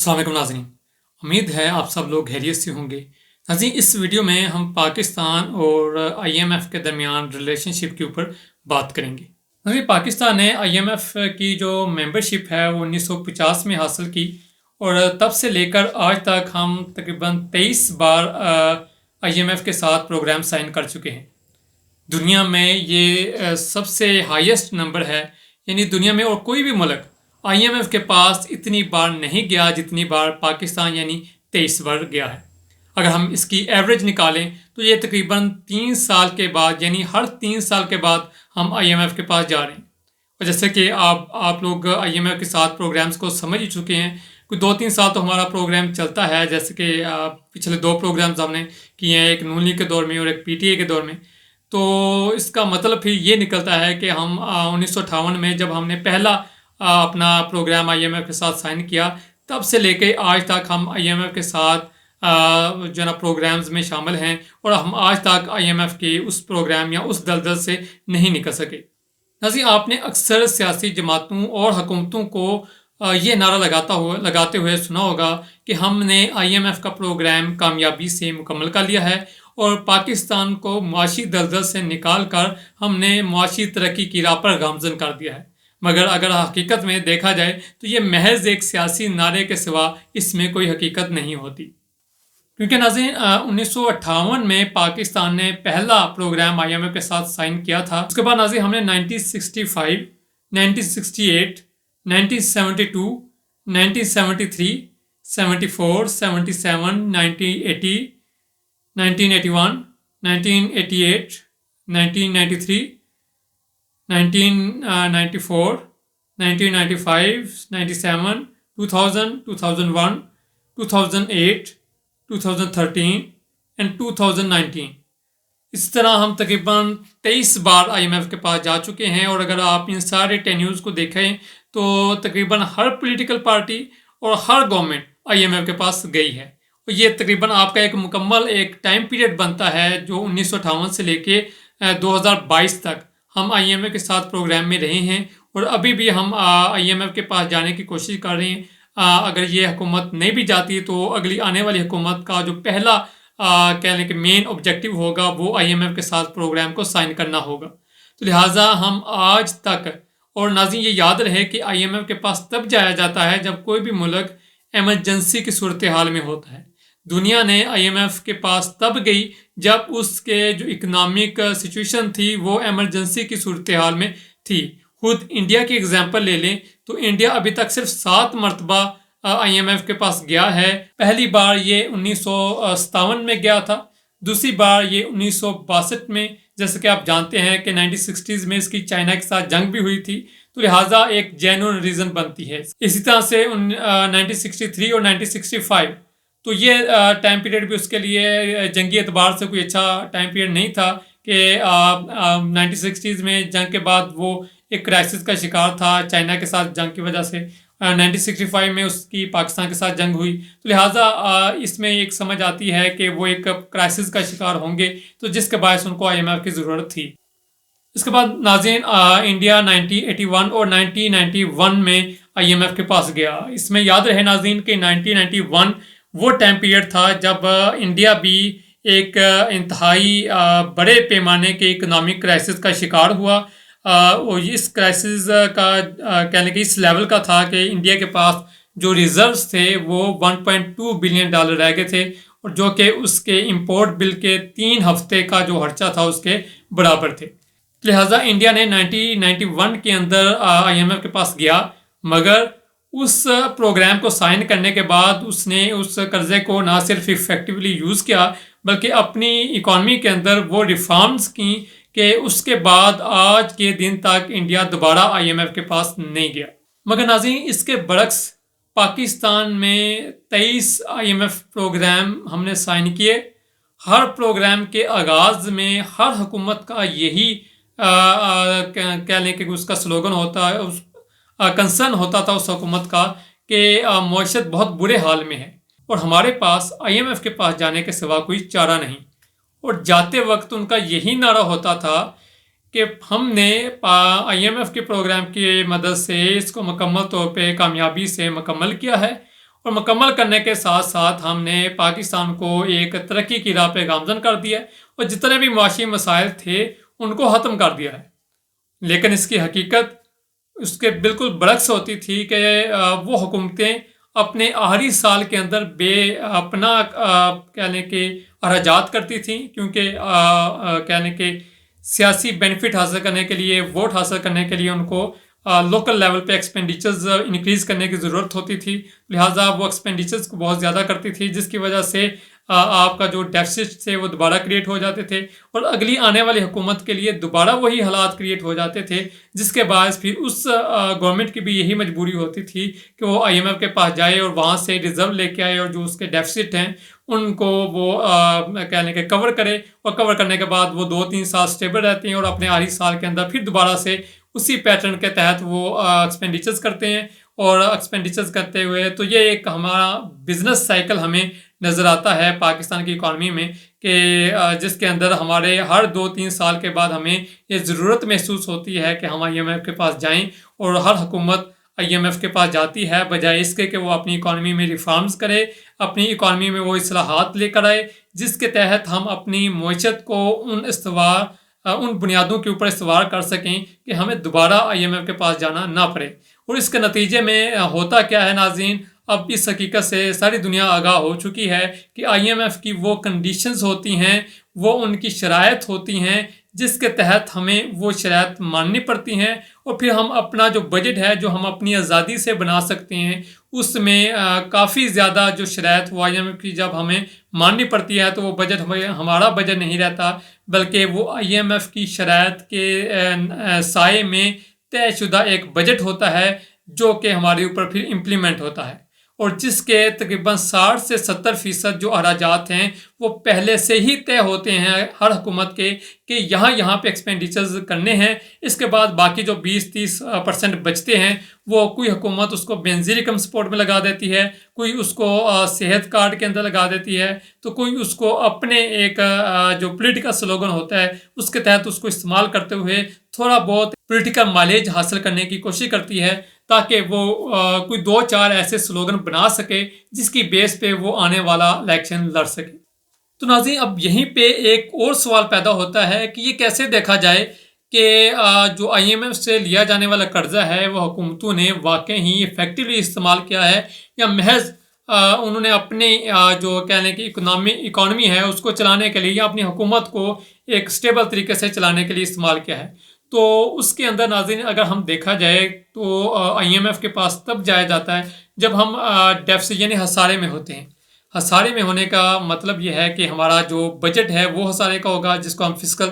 अस्सलाम वालेकुम नाज़रीन, उम्मीद है आप सब लोग खैरियत से होंगे। नाज़रीन, इस वीडियो में हम पाकिस्तान और आईएमएफ के दरमियान रिलेशनशिप के ऊपर बात करेंगे। नाज़रीन, पाकिस्तान ने आईएमएफ की जो मेंबरशिप है वो 1950 में हासिल की और तब से लेकर आज तक हम तकरीबन 23 बार आईएमएफ के साथ प्रोग्राम साइन कर चुके हैं। दुनिया में ये सबसे हाईएस्ट नंबर है, यानी दुनिया में और कोई भी मुल्क आईएमएफ के पास इतनी बार नहीं गया जितनी बार पाकिस्तान यानी 23 बार गया है। अगर हम इसकी एवरेज निकालें तो ये तकरीबन 3 साल के बाद, यानी हर 3 साल के बाद हम आईएमएफ के पास जा रहे हैं। और जैसे कि आप लोग आईएमएफ के साथ प्रोग्राम्स को समझ ही चुके हैं, कोई 2-3 साल तो हमारा प्रोग्राम चलता है। जैसे कि पिछले 2 प्रोग्राम्स हमने किए हैं, एक नून लीग के दौर में और एक पीटीए के दौर में। तो इसका मतलब फिर ये निकलता है कि हम 1958 में जब हमने पहला अपना प्रोग्राम आईएमएफ के साथ साइन किया, तब से लेके आज तक हम आईएमएफ के साथ जो ना प्रोग्राम्स में शामिल हैं और हम आज तक आईएमएफ के उस प्रोग्राम या उस दलदल से नहीं निकल सके। नाज़रीन, आपने अक्सर सियासी जमातों और हुकूमतों को ये नारा लगाते हुए सुना होगा कि हमने आईएमएफ का प्रोग्राम कामयाबी से मुकम्मल कर लिया है और पाकिस्तान को मुआशी दलदल से निकाल कर हमने मुआशी तरक्की की राह पर गामजन कर दिया है। मगर अगर हकीकत में देखा जाए तो ये महज एक सियासी नारे के सिवा इसमें कोई हकीकत नहीं होती। क्योंकि नाज़रीन, 1958 में पाकिस्तान ने पहला प्रोग्राम आईएमएफ के साथ साइन किया था। उसके बाद नाज़रीन हमने 1965, 1968, 1972, 1973, 74, 77, 1980, 1981, 1988, 1993, 1994, 1995, 97, 2000, 2001, 2008, 2013 एंड 2019। इस तरह हम तकरीबन 23 बार आईएमएफ के पास जा चुके हैं। और अगर आप इन सारे टेन्यूर्स को देखें तो तकरीबन हर पॉलिटिकल पार्टी और हर गवर्नमेंट आईएमएफ के पास गई है। और ये तकरीबन आपका एक मुकम्मल एक टाइम पीरियड बनता है जो 1958 से लेके 2022 तक हम आईएमएफ के साथ प्रोग्राम में रहे हैं और अभी भी हम आईएमएफ के पास जाने की कोशिश कर रहे हैं। अगर ये हुकूमत नहीं भी जाती तो अगली आने वाली हुकूमत का जो पहला कह लें कि मेन ऑब्जेक्टिव होगा वो आईएमएफ के साथ प्रोग्राम को साइन करना होगा। तो लिहाजा हम आज तक, और नाज़रीन ये याद रहे कि आईएमएफ के पास तब जाया जाता है जब कोई भी मुल्क एमरजेंसी की सूरत हाल में होता है। दुनिया ने आईएमएफ के पास तब गई जब उसके जो इकोनॉमिक सिचुएशन थी वो एमरजेंसी की सूरत हाल में थी। खुद इंडिया की एग्जांपल ले लें तो इंडिया अभी तक सिर्फ 7 मरतबा आईएमएफ के पास गया है। पहली बार ये 1957 में गया था, दूसरी बार ये 1962 में, जैसे कि आप जानते हैं कि 1960s में इसकी चाइना के साथ जंग भी हुई थी, तो लिहाजा एक जेन्युइन रीज़न बनती है। इसी तरह से 1963 और 1965, तो ये टाइम पीरियड भी उसके लिए जंगी एतबार से कोई अच्छा टाइम पीरियड नहीं था कि 1960s में जंग के बाद वो एक क्राइसिस का शिकार था चाइना के साथ जंग की वजह से। 1965 में उसकी पाकिस्तान के साथ जंग हुई, तो लिहाजा इसमें एक समझ आती है कि वो एक क्राइसिस का शिकार होंगे, तो जिसके बायस उनको आईएमएफ की ज़रूरत थी। इसके बाद नाज़रीन इंडिया 1981 और 1991 में आईएमएफ के पास गया। इसमें याद रहे नाज़रीन कि 1991 वो टाइम पीरियड था जब इंडिया भी एक इंतहाई बड़े पैमाने के इकोनॉमिक क्राइसिस का शिकार हुआ। और इस क्राइसिस का कहने के इस लेवल का था कि इंडिया के पास जो रिजर्व्स थे वो $1.2 बिलियन रह गए थे, और जो कि उसके इंपोर्ट बिल के 3 हफ्ते का जो खर्चा था उसके बराबर थे। लिहाजा इंडिया ने 1991 के अंदर आईएमएफ के पास गया, मगर उस प्रोग्राम को साइन करने के बाद उसने उस कर्जे को ना सिर्फ इफेक्टिवली यूज़ किया बल्कि अपनी इकॉनमी के अंदर वो रिफॉर्म्स की कि उसके बाद आज के दिन तक इंडिया दोबारा आईएमएफ के पास नहीं गया। मगर नाज़रीन, इसके बरक्स पाकिस्तान में 23 आईएमएफ प्रोग्राम हमने साइन किए। हर प्रोग्राम के आगाज़ में हर हुकूमत का यही कह लें कि उसका स्लोगन होता है, उस कंसर्न होता था उस हुकूमत का कि मईशत बहुत बुरे हाल में है और हमारे पास आईएमएफ के पास जाने के सिवा कोई चारा नहीं। और जाते वक्त उनका यही नारा होता था कि हमने आईएमएफ के प्रोग्राम की मदद से इसको मुकम्मल तौर पे कामयाबी से मुकम्मल किया है اور مکمل کرنے کے ساتھ ساتھ ہم نے پاکستان کو ایک ترقی کی راہ پہ گامزن کر دیا ہے اور جتنے بھی معاشی مسائل تھے ان کو ختم کر دیا ہے. لیکن اس کی حقیقت اس کے بالکل برعکس ہوتی تھی کہ وہ حکومتیں اپنے آخری سال کے اندر بے اپنا کہہ لیں کہ اخراجات کرتی تھیں، کیونکہ کہہ لیں کہ سیاسی بینیفٹ حاصل کرنے کے لیے، ووٹ حاصل کرنے کے لیے ان کو لوکل لیول پہ ایکسپینڈیچرز انکریز کرنے کی ضرورت ہوتی تھی. لہٰذا وہ ایکسپینڈیچرز کو بہت زیادہ کرتی تھی، جس کی وجہ سے آپ کا جو ڈیفیسٹ تھے وہ دوبارہ کریٹ ہو جاتے تھے اور اگلی آنے والی حکومت کے لیے دوبارہ وہی حالات کریٹ ہو جاتے تھے، جس کے باعث پھر اس گورنمنٹ کی بھی یہی مجبوری ہوتی تھی کہ وہ آئی ایم ایف کے پاس جائے اور وہاں سے ریزرو لے کے آئے اور جو اس کے ڈیفیسٹ ہیں ان کو وہ کہہ لیں کہ کور کرے، اور کور کرنے کے بعد وہ 2-3 سال سٹیبل رہتے ہیں اور اپنے آخری سال کے اندر پھر دوبارہ سے اسی پیٹرن کے تحت وہ ایکسپینڈیچرز کرتے ہیں. اور ایکسپینڈیچرز کرتے ہوئے تو یہ ایک ہمارا بزنس سائیکل ہمیں نظر آتا ہے پاکستان کی اکانومی میں، کہ جس کے اندر ہمارے ہر 2-3 سال کے بعد ہمیں یہ ضرورت محسوس ہوتی ہے کہ ہم آئی ایم ایف کے پاس جائیں، اور ہر حکومت آئی ایم ایف کے پاس جاتی ہے بجائے اس کے کہ وہ اپنی اکانومی میں ریفارمز کرے، اپنی اکانومی میں وہ اصلاحات لے کر آئے جس کے تحت ہم اپنی معیشت کو ان بنیادوں کے اوپر استوار کر سکیں کہ ہمیں دوبارہ آئی ایم ایف کے پاس جانا نہ پڑے. اور اس کے نتیجے میں ہوتا کیا ہے ناظرین، اب اس حقیقت سے ساری دنیا آگاہ ہو چکی ہے کہ آئی ایم ایف کی وہ کنڈیشنز ہوتی ہیں، وہ ان کی شرائط ہوتی ہیں جس کے تحت ہمیں وہ شرائط ماننی پڑتی ہیں، اور پھر ہم اپنا جو بجٹ ہے جو ہم اپنی آزادی سے بنا سکتے ہیں اس میں کافی زیادہ جو شرائط وہ آئی ایم ایف کی جب ہمیں ماننی پڑتی ہے تو وہ بجٹ ہمارا بجٹ نہیں رہتا، بلکہ وہ آئی ایم ایف کی شرائط کے سائے میں طے شدہ ایک بجٹ ہوتا ہے جو کہ ہمارے اوپر پھر امپلیمنٹ ہوتا ہے، اور جس کے تقریباً 60-70% جو اخراجات ہیں وہ پہلے سے ہی طے ہوتے ہیں ہر حکومت کے کہ یہاں پہ ایکسپینڈیچرز کرنے ہیں. اس کے بعد باقی جو 20-30% بچتے ہیں وہ کوئی حکومت اس کو بینظیر کم سپورٹ میں لگا دیتی ہے، کوئی اس کو صحت کارڈ کے اندر لگا دیتی ہے، تو کوئی اس کو اپنے ایک جو پولیٹیکل سلوگن ہوتا ہے اس کے تحت اس کو استعمال کرتے ہوئے تھوڑا بہت پولیٹیکل مائلیج حاصل کرنے کی کوشش کرتی ہے تاکہ وہ کوئی 2-4 ایسے سلوگن بنا سکے جس کی بیس پہ وہ آنے والا الیکشن لڑ سکے. تو ناظرین اب یہیں پہ ایک اور سوال پیدا ہوتا ہے کہ یہ کیسے دیکھا جائے کہ جو آئی ایم ایف سے لیا جانے والا قرضہ ہے وہ حکومتوں نے واقعی ہی افیکٹولی استعمال کیا ہے یا محض انہوں نے اپنے جو کہہ لیں کہ اکانومی ہے اس کو چلانے کے لیے یا اپنی حکومت کو ایک سٹیبل طریقے سے چلانے کے لیے استعمال کیا ہے. تو اس کے اندر ناظرین اگر ہم دیکھا جائے تو آئی ایم ایف کے پاس تب جایا جاتا ہے جب ہم ڈیفیسٹ یعنی خسارے میں ہوتے ہیں. خسارے میں ہونے کا مطلب یہ ہے کہ ہمارا جو بجٹ ہے وہ خسارے کا ہوگا جس کو ہم فسکل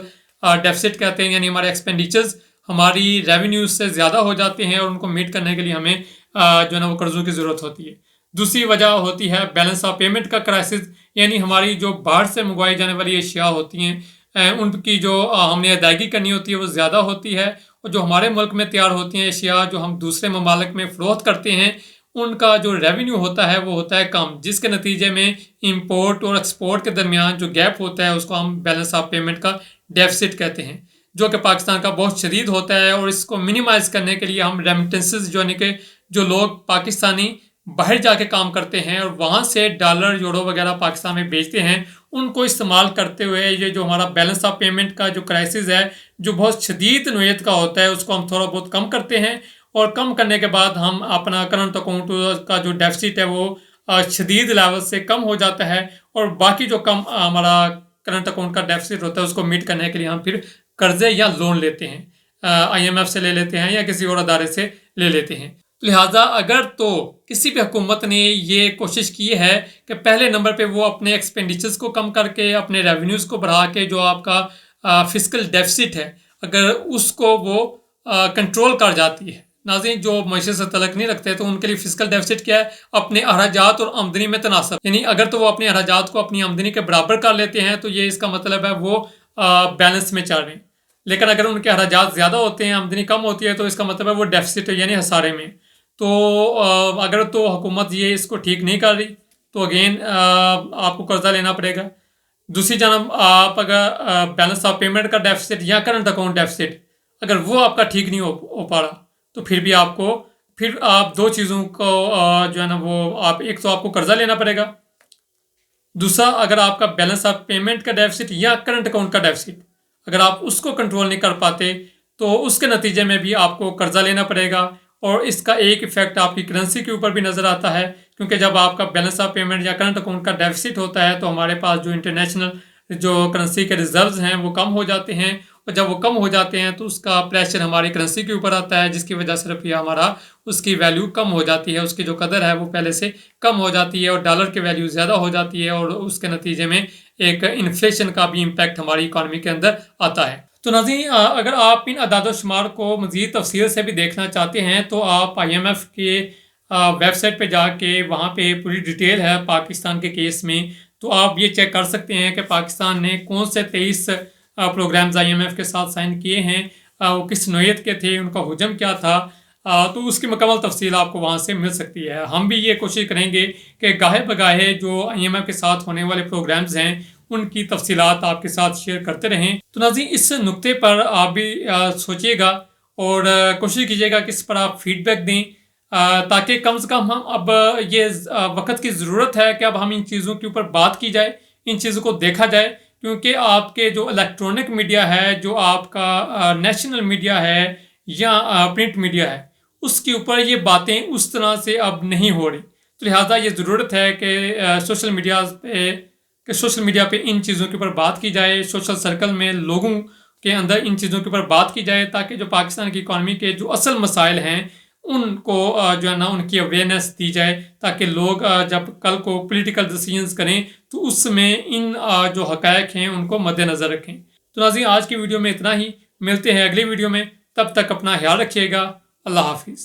ڈیفیسٹ کہتے ہیں، یعنی ہمارے ایکسپینڈیچرز ہماری ریونیوز سے زیادہ ہو جاتے ہیں اور ان کو میٹ کرنے کے لیے ہمیں جو ہے نا وہ قرضوں کی ضرورت ہوتی ہے. دوسری وجہ ہوتی ہے بیلنس آف پیمنٹ کا کرائسس، یعنی ہماری جو باہر سے منگوائی جانے والی اشیاء ہوتی ہیں ان کی جو ہم نے ادائیگی کرنی ہوتی ہے وہ زیادہ ہوتی ہے، اور جو ہمارے ملک میں تیار ہوتی ہیں اشیاء جو ہم دوسرے ممالک میں فروخت کرتے ہیں ان کا جو ریونیو ہوتا ہے وہ ہوتا ہے کم، جس کے نتیجے میں امپورٹ اور ایکسپورٹ کے درمیان جو گیپ ہوتا ہے اس کو ہم بیلنس آف پیمنٹ کا ڈیفیسٹ کہتے ہیں، جو کہ پاکستان کا بہت شدید ہوتا ہے. اور اس کو منیمائز کرنے کے لیے ہم ریمیٹنسز جو یعنی کہ جو لوگ پاکستانی باہر جا کے کام کرتے ہیں اور وہاں سے ڈالر یورو وغیرہ پاکستان میں بیچتے ہیں ان کو استعمال کرتے ہوئے یہ جو ہمارا بیلنس آف پیمنٹ کا جو کرائسس ہے جو بہت شدید نوعیت کا ہوتا ہے اس کو ہم تھوڑا بہت کم کرتے ہیں، اور کم کرنے کے بعد ہم اپنا کرنٹ اکاؤنٹ کا جو ڈیفیسٹ ہے وہ شدید لیول سے کم ہو جاتا ہے، اور باقی جو کم ہمارا کرنٹ اکاؤنٹ کا ڈیفیسٹ ہوتا ہے اس کو میٹ کرنے کے لیے ہم پھر قرضے یا لون لیتے ہیں، آئی ایم ایف سے لے لیتے ہیں یا کسی اور ادارے سے لے لیتے ہیں. لہٰذا اگر تو کسی بھی حکومت نے یہ کوشش کی ہے کہ پہلے نمبر پہ وہ اپنے ایکسپینڈیچرز کو کم کر کے اپنے ریونیوز کو بڑھا کے جو آپ کا فسکل ڈیفیسٹ ہے اگر اس کو وہ کنٹرول کر جاتی ہے، ناظرین جو معیشت سے تعلق نہیں رکھتے تو ان کے لیے فسکل ڈیفیسٹ کیا ہے؟ اپنے اخراجات اور آمدنی میں تناسب، یعنی اگر تو وہ اپنے اخراجات کو اپنی آمدنی کے برابر کر لیتے ہیں تو یہ اس کا مطلب ہے وہ بیلنس میں چل رہے ہیں، لیکن اگر ان کے اخراجات زیادہ ہوتے ہیں آمدنی کم ہوتی ہے تو اس کا مطلب ہے وہ ڈیفیسٹ ہے یعنی خسارے میں. تو اگر تو حکومت یہ اس کو ٹھیک نہیں کر رہی تو اگین آپ کو قرضہ لینا پڑے گا. دوسری جانب آپ اگر بیلنس آف پیمنٹ کا ڈیفیسٹ یا کرنٹ اکاؤنٹ ڈیفیسٹ اگر وہ آپ کا ٹھیک نہیں ہو پا رہا تو پھر بھی آپ کو फिर आप दो चीज़ों को जो है ना वो आप, एक तो आपको कर्जा लेना पड़ेगा, दूसरा अगर आपका बैलेंस ऑफ पेमेंट का डेफिसिट या करंट अकाउंट का डेफिसिट अगर आप उसको कंट्रोल नहीं कर पाते तो उसके नतीजे में भी आपको कर्जा लेना पड़ेगा। और इसका एक इफेक्ट आपकी करेंसी के ऊपर भी नज़र आता है, क्योंकि जब आपका बैलेंस ऑफ पेमेंट या करंट अकाउंट का डेफिसिट होता है तो हमारे पास जो इंटरनेशनल जो करेंसी के रिजर्व्स हैं वो कम हो जाते हैं, और जब वो कम हो जाते हैं तो उसका प्रेशर हमारी करेंसी के ऊपर आता है, जिसकी वजह से रुपया हमारा उसकी वैल्यू कम हो जाती है, उसकी जो कदर है वो पहले से कम हो जाती है और डॉलर की वैल्यू ज़्यादा हो जाती है, और उसके नतीजे में एक इन्फ्लेशन का भी इम्पैक्ट हमारी इकॉनमी के अंदर आता है। तो नाज़रीन, अगर आप इन अदाद शुमार को मज़ीद तफसील से भी देखना चाहते हैं तो आप IMF के वेबसाइट पे जाके वहाँ पे पूरी डिटेल है पाकिस्तान के केस में, तो आप ये चेक कर सकते हैं कि पाकिस्तान ने कौन से 23 प्रोग्राम्स IMF के साथ साइन किए हैं, वो किस नोयत के थे, उनका हुजम क्या था, तो उसकी मुकम्मल तफसील आपको वहाँ से मिल सकती है। हम भी ये कोशिश करेंगे कि गाहे बगाहे जो IMF के साथ होने वाले प्रोग्राम्स हैं उनकी तफसीलात आपके साथ शेयर करते रहें। तो नाज़रीन, इस नुक्ते पर आप भी सोचिएगा और कोशिश कीजिएगा कि इस पर आप फीडबैक दें, ताकि कम से कम हम अब ये वक्त की ज़रूरत है कि अब हम इन चीज़ों के ऊपर बात की जाए, इन चीज़ों को देखा जाए, क्योंकि आपके जो इलेक्ट्रॉनिक मीडिया है, जो आपका नेशनल मीडिया है या प्रिंट मीडिया है, उसके ऊपर ये बातें उस तरह से अब नहीं हो रही। तो लिहाजा ये ज़रूरत है कि सोशल मीडिया पे इन चीज़ों के ऊपर बात की जाए, सोशल सर्कल में लोगों के अंदर इन चीज़ों के ऊपर बात की जाए, ताकि जो पाकिस्तान की इकॉनमी के जो असल मसाइल हैं उनको जो है ना उनकी अवेयरनेस दी जाए, ताकि लोग जब कल को पॉलिटिकल डिसीजंस करें तो उसमें इन जो हकायक हैं उनको मद्देनज़र रखें। तो नाज़रीन, आज की वीडियो में इतना ही, मिलते हैं अगली वीडियो में, तब तक अपना ख्याल रखिएगा। अल्लाह हाफिज़।